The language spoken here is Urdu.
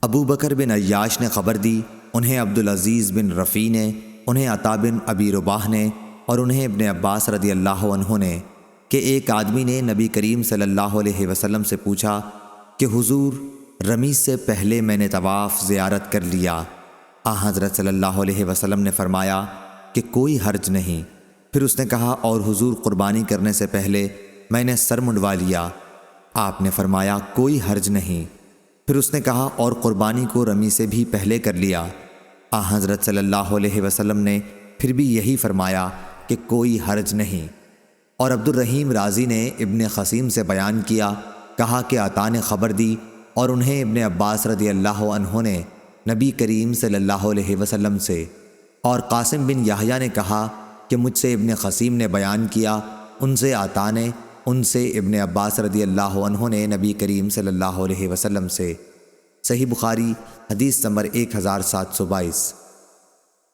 ابو بکر بن عیاش نے خبر دی، انہیں عبدالعزیز بن رفیع نے، انہیں عطا بن ابی رباح نے اور انہیں ابن عباس رضی اللہ عنہ نے کہ ایک آدمی نے نبی کریم صلی اللہ علیہ وسلم سے پوچھا کہ حضور، رمی سے پہلے میں نے طواف زیارت کر لیا۔ حضرت صلی اللہ علیہ وسلم نے فرمایا کہ کوئی حرج نہیں۔ پھر اس نے کہا، اور حضور، قربانی کرنے سے پہلے میں نے سر منڈوا لیا۔ آپ نے فرمایا کوئی حرج نہیں۔ پھر اس نے کہا، اور قربانی کو رمی سے بھی پہلے کر لیا۔ حضرت صلی اللہ علیہ وسلم نے پھر بھی یہی فرمایا کہ کوئی حرج نہیں۔ اور عبد الرحیم رازی نے ابن خصیم سے بیان کیا، کہا کہ عطا نے خبر دی اور انہیں ابن عباس رضی اللہ عنہ نے نبی کریم صلی اللہ علیہ وسلم سے، اور قاسم بن یحییٰ نے کہا کہ مجھ سے ابن خصیم نے بیان کیا، ان سے عطا نے، ان سے ابن عباس رضی اللہ عنہ نے نبی کریم صلی اللہ علیہ وسلم سے۔ صحیح بخاری حدیث نمبر 1722۔